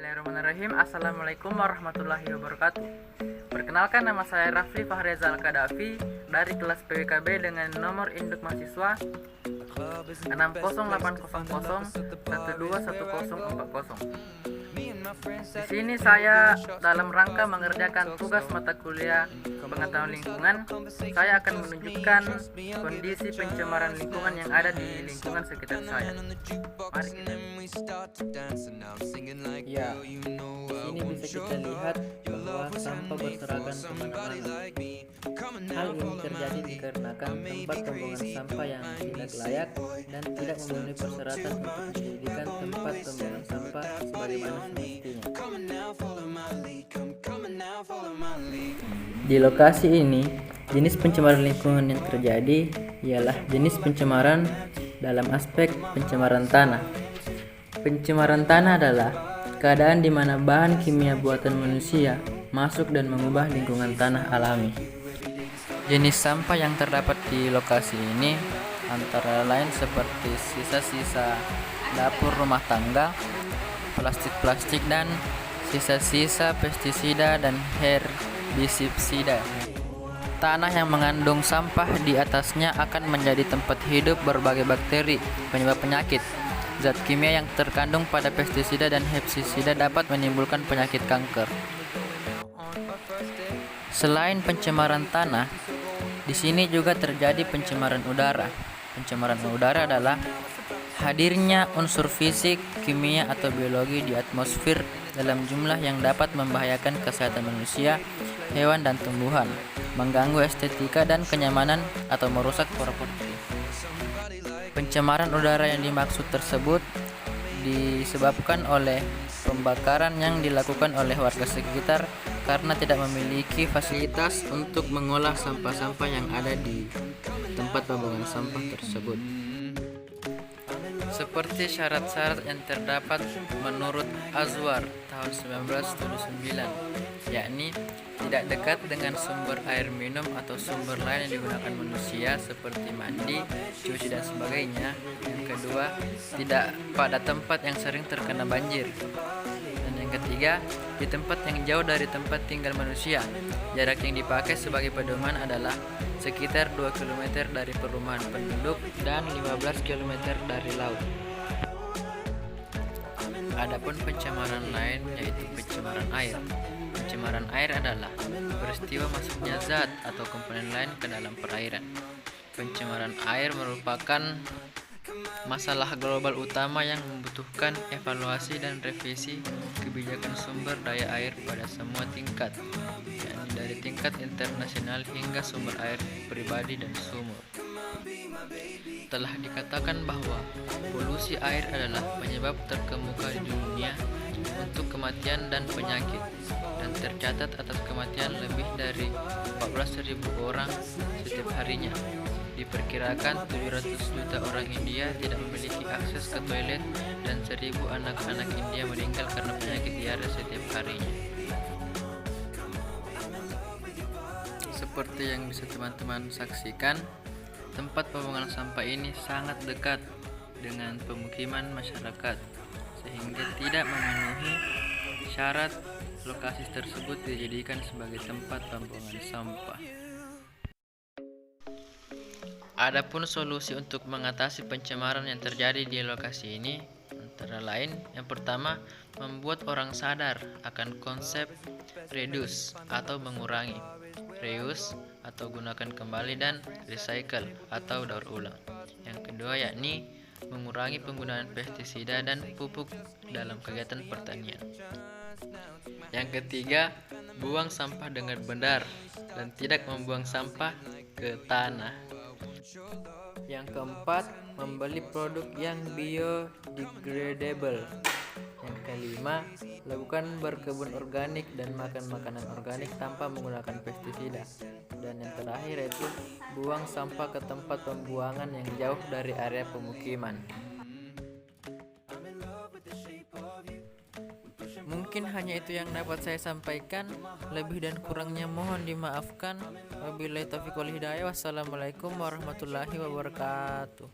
Bismillahirrahmanirrahim. Assalamualaikum warahmatullahi wabarakatuh. Perkenalkan, nama saya Rafli Fahrizal Kadafi dari kelas PWKB dengan nomor induk mahasiswa 60800121040. Di sini saya dalam rangka mengerjakan tugas mata kuliah pengetahuan lingkungan, saya akan menunjukkan kondisi pencemaran lingkungan yang ada di lingkungan sekitar saya. Mari kita. Ya, di sini bisa kita lihat bahwa sampah berserakan kemana-mana. Hal ini terjadi dikarenakan tempat pembuangan sampah yang tidak layak dan tidak memenuhi persyaratan untuk dijadikan tempat pembuangan sampah sebagaimana semestinya. Di lokasi ini, jenis pencemaran lingkungan yang terjadi ialah jenis pencemaran dalam aspek pencemaran tanah. Pencemaran tanah adalah keadaan di mana bahan kimia buatan manusia masuk dan mengubah lingkungan tanah alami. Jenis sampah yang terdapat di lokasi ini antara lain seperti sisa-sisa dapur rumah tangga, plastik-plastik, dan sisa-sisa pestisida dan herbisida. Tanah yang mengandung sampah di atasnya akan menjadi tempat hidup berbagai bakteri penyebab penyakit. Zat kimia yang terkandung pada pestisida dan herbisida dapat menimbulkan penyakit kanker. Selain pencemaran tanah, di sini juga terjadi pencemaran udara. Pencemaran udara adalah hadirnya unsur fisik, kimia, atau biologi di atmosfer dalam jumlah yang dapat membahayakan kesehatan manusia, hewan, dan tumbuhan, mengganggu estetika dan kenyamanan, atau merusak paru-paru. Pencemaran udara yang dimaksud tersebut disebabkan oleh pembakaran yang dilakukan oleh warga sekitar karena tidak memiliki fasilitas untuk mengolah sampah-sampah yang ada di tempat pembuangan sampah tersebut. Seperti syarat-syarat yang terdapat menurut Azwar tahun 1979, yakni tidak dekat dengan sumber air minum atau sumber lain yang digunakan manusia seperti mandi, cuci, dan sebagainya. Yang kedua, tidak pada tempat yang sering terkena banjir. Dan yang ketiga, di tempat yang jauh dari tempat tinggal manusia. Jarak yang dipakai sebagai pedoman adalah sekitar 2 km dari perumahan penduduk dan 15 km dari laut. Adapun pencemaran lain yaitu pencemaran air. Pencemaran air adalah peristiwa masuknya zat atau komponen lain ke dalam perairan. Pencemaran air merupakan masalah global utama yang membutuhkan evaluasi dan revisi kebijakan sumber daya air pada semua tingkat, yakni dari tingkat internasional hingga sumber air pribadi dan sumur. Telah dikatakan bahwa polusi air adalah penyebab terkemuka di dunia untuk kematian dan penyakit, dan tercatat atas kematian lebih dari 14.000 orang setiap harinya. Diperkirakan 700 juta orang India tidak memiliki akses ke toilet dan 1.000 anak-anak India meninggal karena penyakit diare setiap harinya. Seperti yang bisa teman-teman saksikan, tempat pembuangan sampah ini sangat dekat dengan pemukiman masyarakat sehingga tidak memenuhi syarat lokasi tersebut dijadikan sebagai tempat pembuangan sampah. Adapun solusi untuk mengatasi pencemaran yang terjadi di lokasi ini antara lain, yang pertama, membuat orang sadar akan konsep reduce atau mengurangi, reuse atau gunakan kembali, dan recycle atau daur ulang. Yang kedua yakni mengurangi penggunaan pestisida dan pupuk dalam kegiatan pertanian. Yang ketiga, buang sampah dengan benar dan tidak membuang sampah ke tanah. Yang keempat, membeli produk yang biodegradable. Yang kelima, lakukan berkebun organik dan makan makanan organik tanpa menggunakan pestisida. Dan yang terakhir yaitu buang sampah ke tempat pembuangan yang jauh dari area pemukiman. Mungkin hanya itu yang dapat saya sampaikan. Lebih dan kurangnya mohon dimaafkan. Wabillahi taufiq wal hidayah. Wassalamualaikum warahmatullahi wabarakatuh.